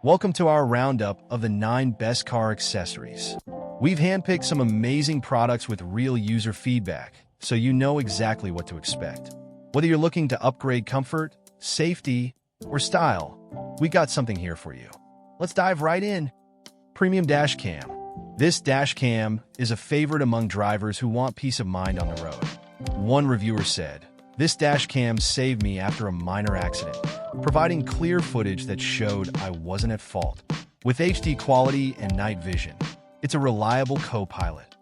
Welcome to our roundup of the 9 best car accessories. We've handpicked some amazing products with real user feedback, so you know exactly what to expect. Whether you're looking to upgrade comfort, safety, or style, we got something here for you. Let's dive right in. Premium Dash Cam. This dash cam is a favorite among drivers who want peace of mind on the road. One reviewer said, "This dash cam saved me after a minor accident, providing clear footage that showed I wasn't at fault. With HD quality and night vision, it's a reliable co-pilot."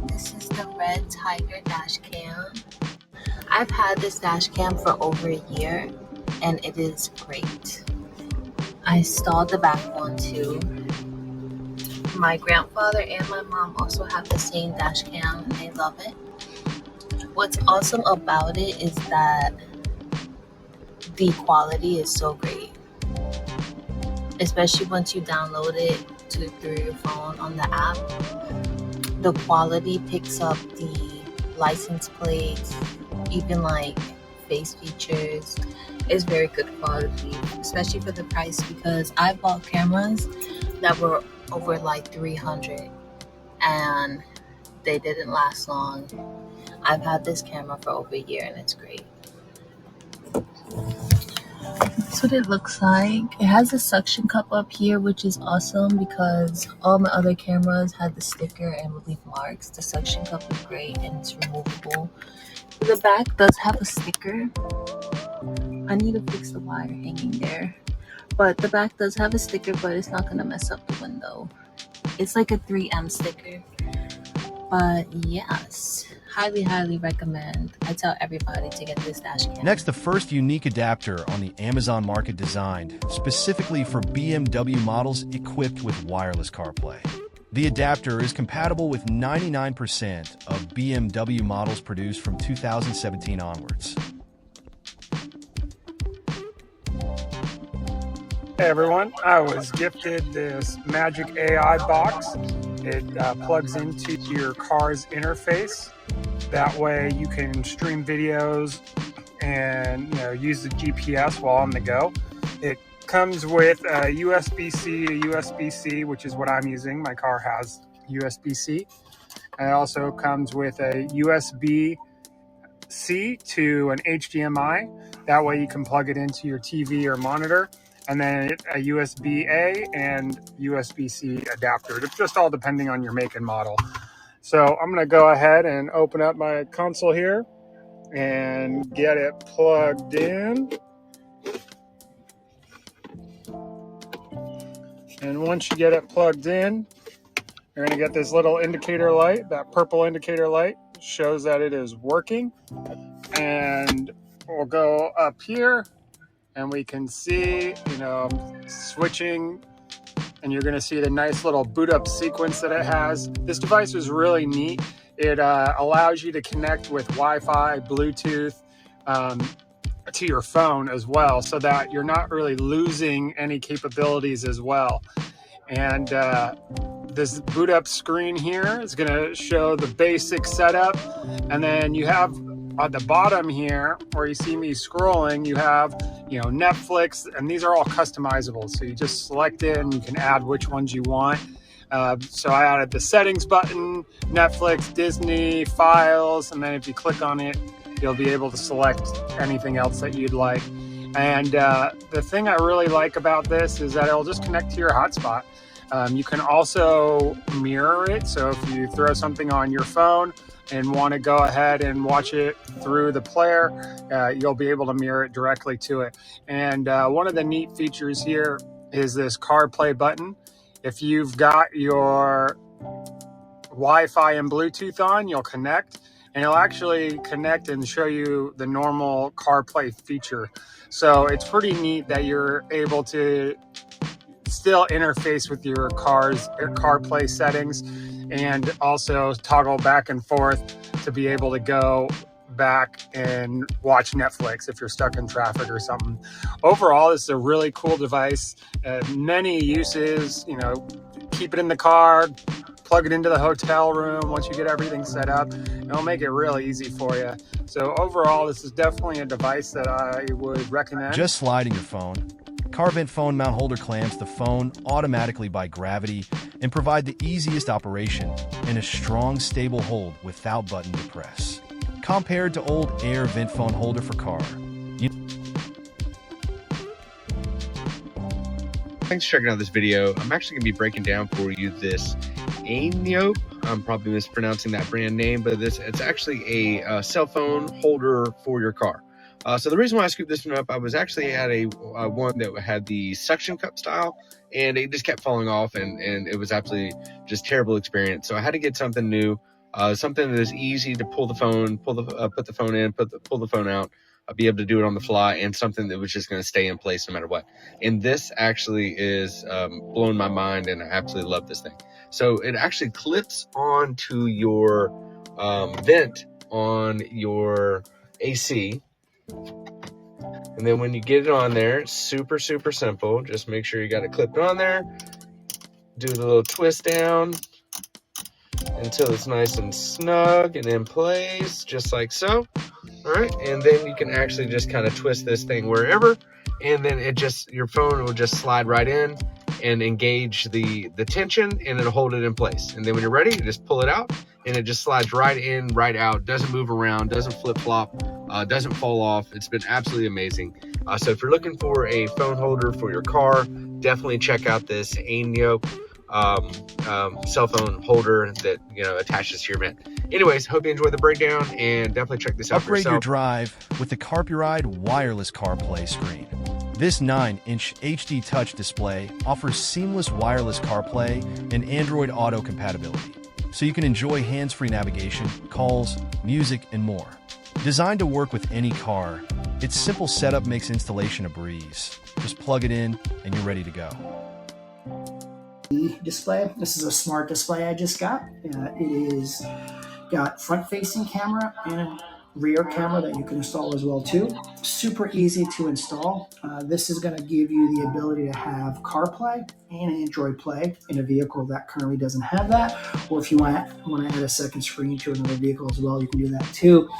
This is the Red Tiger dash cam. I've had this dash cam for over a year and it is great. I installed the back one too. My grandfather and my mom also have the same dash cam and they love it. What's awesome about it is that the quality is so great, especially once you download it through your phone on the app. The quality picks up the license plates, even like face features. It's very good quality, especially for the price, because I bought cameras that were over like $300 and they didn't last long. I've had this camera for over a year and it's great. That's what it looks like. It has a suction cup up here, which is awesome because all my other cameras had the sticker and would leave marks. The suction cup is great and it's removable. The back does have a sticker. I need to fix the wire hanging there. But the back does have a sticker, but it's not going to mess up the window. It's like a 3M sticker. But yes, highly recommend. I tell everybody to get this dash cam. Next, the first unique adapter on the Amazon market designed specifically for BMW models equipped with wireless CarPlay. The adapter is compatible with 99% of BMW models produced from 2017 onwards. Hey everyone, I was gifted this Magic AI box. It plugs into your car's interface. That way you can stream videos and use the GPS while on the go. It comes with a USB-C to USB-C, which is what I'm using. My car has USB-C. And it also comes with a USB-C to an HDMI. That way you can plug it into your TV or monitor. And then a USB-A and USB-C adapter. It's just all depending on your make and model. So I'm gonna go ahead and open up my console here and get it plugged in. And once you get it plugged in, you're gonna get this little indicator light. That purple indicator light shows that it is working. And we'll go up here and we can see, switching, and you're gonna see the nice little boot up sequence that it has. This device is really neat. It allows you to connect with Wi-Fi, Bluetooth, to your phone as well, so that you're not really losing any capabilities as well. And this boot up screen here is gonna show the basic setup. And then you have at the bottom here, where you see me scrolling, you have, Netflix, and these are all customizable. So you just select it and you can add which ones you want. So I added the settings button, Netflix, Disney, files, and then if you click on it, you'll be able to select anything else that you'd like. And the thing I really like about this is that it'll just connect to your hotspot. You can also mirror it. So if you throw something on your phone and want to go ahead and watch it through the player, you'll be able to mirror it directly to it. And one of the neat features here is this CarPlay button. If you've got your Wi-Fi and Bluetooth on, you'll connect, and it'll actually connect and show you the normal CarPlay feature. So it's pretty neat that you're able to still interface with your car's CarPlay settings and also toggle back and forth to be able to go back and watch Netflix if you're stuck in traffic or something. Overall, this is a really cool device. Many uses, keep it in the car, plug it into the hotel room once you get everything set up. It'll make it really easy for you. So overall, this is definitely a device that I would recommend. Just slide in your phone, Carvent phone mount holder clamps the phone automatically by gravity and provide the easiest operation and a strong, stable hold without button to press. Compared to old air vent phone holder for car. Thanks for checking out this video. I'm actually going to be breaking down for you this Ainiope. I'm probably mispronouncing that brand name, but it's actually a cell phone holder for your car. So the reason why I scooped this one up, I was actually at a one that had the suction cup style, and it just kept falling off, and it was absolutely just terrible experience. So I had to get something new, something that is easy to pull the phone, put the phone in, pull the phone out, be able to do it on the fly, and something that was just going to stay in place no matter what. And this actually is blowing my mind, and I absolutely love this thing. So it actually clips onto your vent on your AC. And then when you get it on there, it's super simple. Just make sure you got it clipped on there. Do the little twist down until it's nice and snug and in place, just like so. All right, and then you can actually just kind of twist this thing wherever, and then your phone will just slide right in and engage the tension, and it'll hold it in place. And then when you're ready, you just pull it out, and it just slides right in, right out, doesn't move around, doesn't flip-flop, doesn't fall off. It's been absolutely amazing. So if you're looking for a phone holder for your car, definitely check out this Ainiope cell phone holder that attaches to your vent. Anyways, hope you enjoy the breakdown, and definitely check this out for yourself. Upgrade your drive with the Carplay wireless CarPlay screen. This 9-inch HD touch display offers seamless wireless CarPlay and Android Auto compatibility, so you can enjoy hands-free navigation, calls, music, and more. Designed to work with any car, its simple setup makes installation a breeze. Just plug it in, and you're ready to go. Display. This is a smart display I just got. It is got front-facing camera and a rear camera that you can install as well too. Super easy to install. This is going to give you the ability to have CarPlay and Android Play in a vehicle that currently doesn't have that, or if you want to add a second screen to another vehicle as well, you can do that too.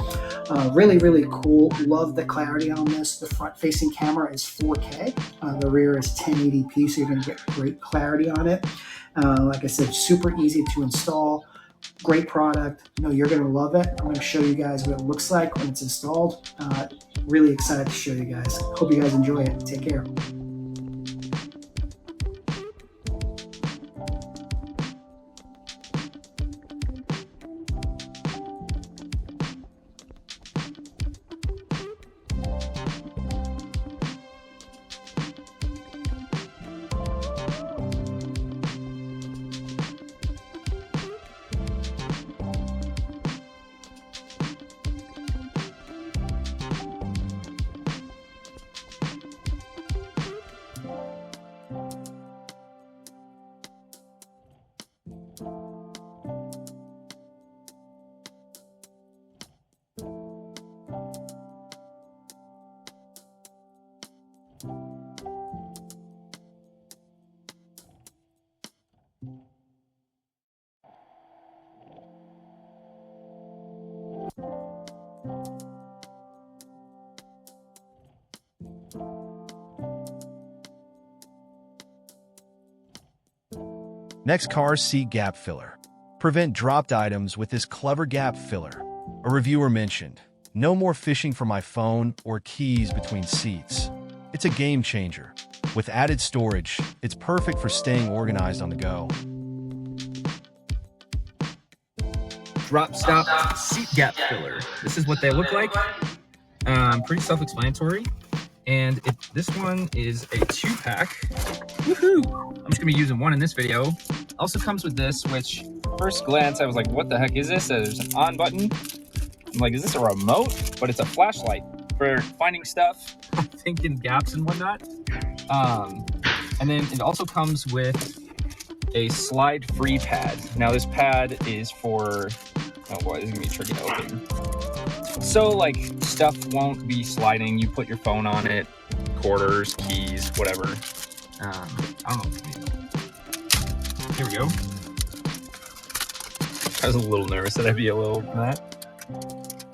Really cool. Love the clarity on this. The front-facing camera is 4K. The rear is 1080p, so you're going to get great clarity on it. Like I said, super easy to install. Great product. You're going to love it. I'm going to show you guys what it looks like when it's installed. Really excited to show you guys. Hope you guys enjoy it. Take care. Next, car seat gap filler. Prevent dropped items with this clever gap filler. A reviewer mentioned, no more fishing for my phone or keys between seats. It's a game changer. With added storage, it's perfect for staying organized on the go. Drop stop seat gap filler. This is what they look like. Pretty self-explanatory. And this one is a 2-pack. Woohoo! I'm just gonna be using one in this video. Also comes with this, which first glance I was like, what the heck is this? There's an on button. I'm like, is this a remote? But it's a flashlight for finding stuff, I think in gaps and whatnot. And then it also comes with a slide-free pad. Now this pad is for, oh boy, this is gonna be tricky to open. So like stuff won't be sliding. You put your phone on it, quarters, keys, whatever. I don't know. Here we go. I was a little nervous that I'd be a little that.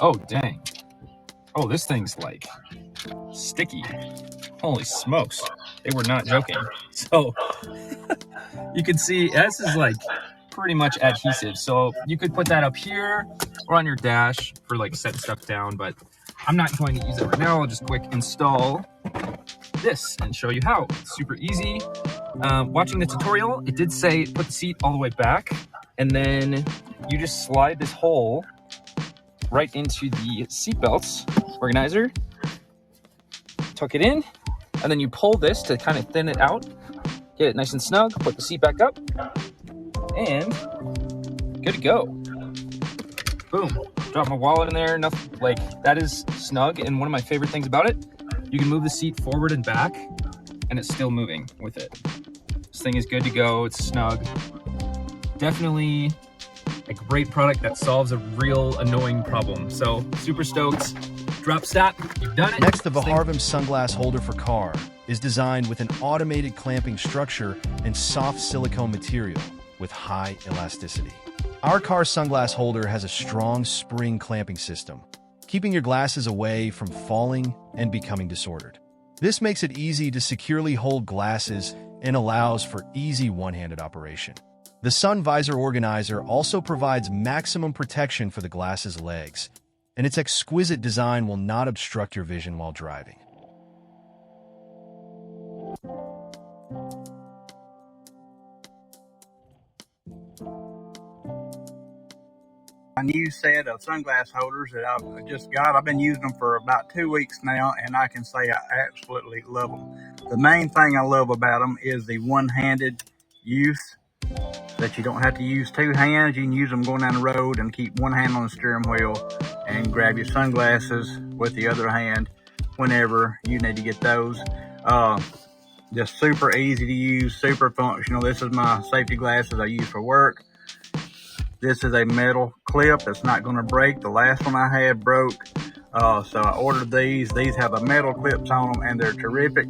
Oh, dang. Oh, this thing's like sticky. Holy smokes. They were not joking. So you can see this is like pretty much adhesive. So you could put that up here or on your dash for like setting stuff down, but I'm not going to use it right now. I'll just quick install this and show you how. It's super easy. Watching the tutorial, it did say put the seat all the way back, and then you just slide this hole right into the seatbelts organizer, tuck it in, and then you pull this to kind of thin it out, get it nice and snug, put the seat back up, and good to go. Boom. Drop my wallet in there. Nothing like that is snug. And one of my favorite things about it, you can move the seat forward and back and it's still moving with it. This thing is good to go. It's snug. Definitely a great product that solves a real annoying problem. So super stoked. Drop stop. You've done it. Next, the Viharvim sunglass holder for car is designed with an automated clamping structure and soft silicone material with high elasticity. Our car sunglass holder has a strong spring clamping system, keeping your glasses away from falling and becoming disordered. This makes it easy to securely hold glasses and allows for easy one-handed operation. The sun visor organizer also provides maximum protection for the glasses' legs, and its exquisite design will not obstruct your vision while driving. A new set of sunglass holders that I've just got. I've been using them for about 2 weeks now, and I can say I absolutely love them. The main thing I love about them is the one-handed use, that you don't have to use two hands. You can use them going down the road and keep one hand on the steering wheel and grab your sunglasses with the other hand whenever you need to get those. Just super easy to use, super functional. This is my safety glasses I use for work. This is a metal clip that's not going to break. The last one I had broke, so I ordered these. These have a metal clips on them, and they're terrific.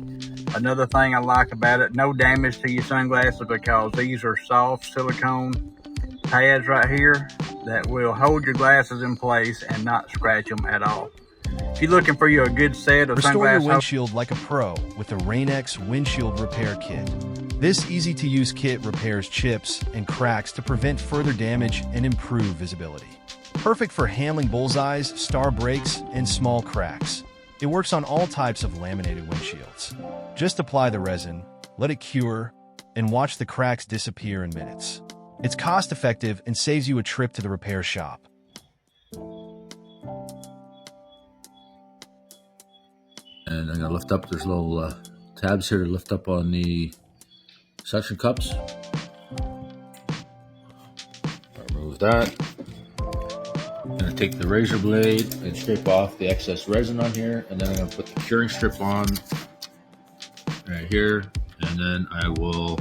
Another thing I like about it, no damage to your sunglasses, because these are soft silicone pads right here that will hold your glasses in place and not scratch them at all. If you're looking for a good set of Restore your sunglasses, windshield like a pro with the Rain-X Windshield Repair Kit. This easy-to-use kit repairs chips and cracks to prevent further damage and improve visibility. Perfect for handling bullseyes, star breaks, and small cracks. It works on all types of laminated windshields. Just apply the resin, let it cure, and watch the cracks disappear in minutes. It's cost-effective and saves you a trip to the repair shop. And I'm going to lift up. There's little tabs here to lift up on the suction cups. Remove that. I'm going to take the razor blade and scrape off the excess resin on here, and then I'm going to put the curing strip on right here, and then I will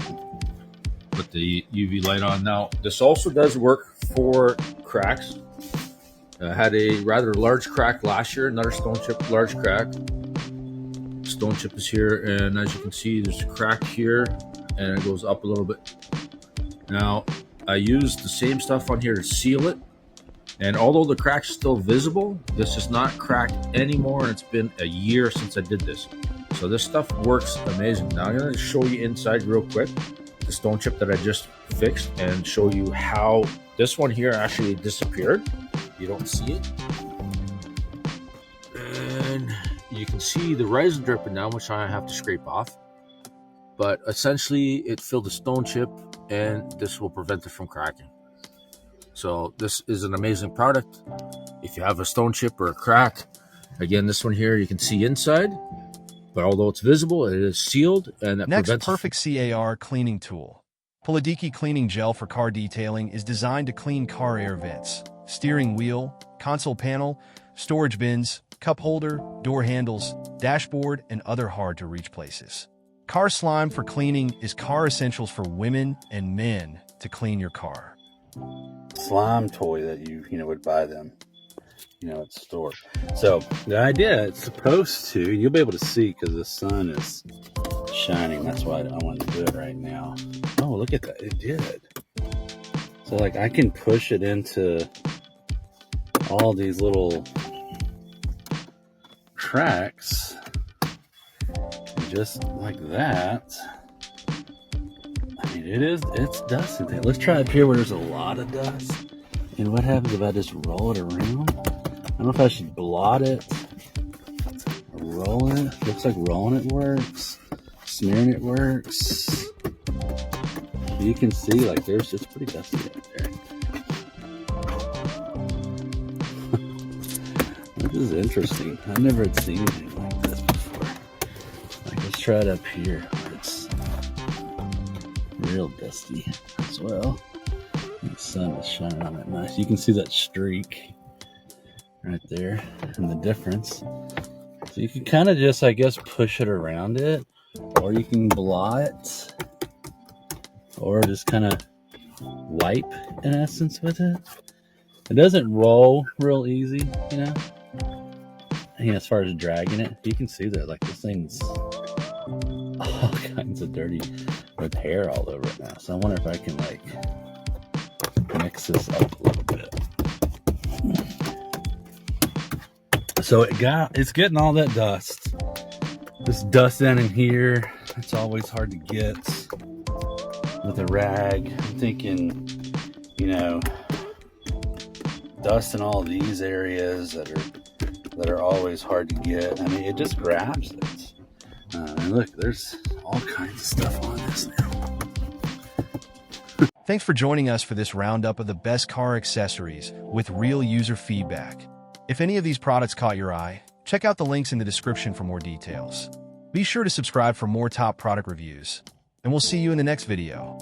put the UV light on. Now, this also does work for cracks. I had a rather large crack last year, another stone chip large crack. Stone chip is here, and as you can see, there's a crack here, and it goes up a little bit. Now, I used the same stuff on here to seal it, and although the crack's still visible, this is not cracked anymore, and it's been a year since I did this. So this stuff works amazing. Now I'm going to show you inside real quick the stone chip that I just fixed, and show you how this one here actually disappeared. You don't see it. And you can see the resin dripping down, which I have to scrape off. But essentially, it filled the stone chip, and this will prevent it from cracking. So this is an amazing product. If you have a stone chip or a crack, again, this one here, you can see inside. But although it's visible, it is sealed, and that Next, prevents Perfect CAR cleaning tool. Polidiki cleaning gel for car detailing is designed to clean car air vents, steering wheel, console panel, storage bins, cup holder, door handles, dashboard, and other hard-to-reach places. Car slime for cleaning is car essentials for women and men to clean your car. Slime toy that you would buy them, at the store. So the idea, it's supposed to, you'll be able to see because the sun is shining. That's why I want to do it right now. Oh, look at that. It did. So like I can push it into all these little tracks. just like that, I mean, it's dusty there. Let's try up here where there's a lot of dust. And what happens if I just roll it around? I don't know if I should blot it or roll it. Looks like rolling it works. Smearing it works. You can see, like, it's pretty dusty right there. This is interesting. I've never had seen anything like this before. Like, let's try it up here. It's real dusty as well. And the sun is shining on it nice. You can see that streak right there and the difference. So you can kind of just, I guess, push it around it, or you can blot, or just kind of wipe in essence with it. It doesn't roll real easy, you know. As far as dragging it, you can see that, like, this thing's all kinds of dirty with hair all over it now. So I wonder if I can, like, mix this up a little bit. So it's getting all that dust. This dust down in here, it's always hard to get with a rag. I'm thinking, you know, dust in all these areas that are always hard to get. I mean, it just grabs it. And look, there's all kinds of stuff on this now. Thanks for joining us for this roundup of the best car accessories with real user feedback. If any of these products caught your eye, check out the links in the description for more details. Be sure to subscribe for more top product reviews, and we'll see you in the next video.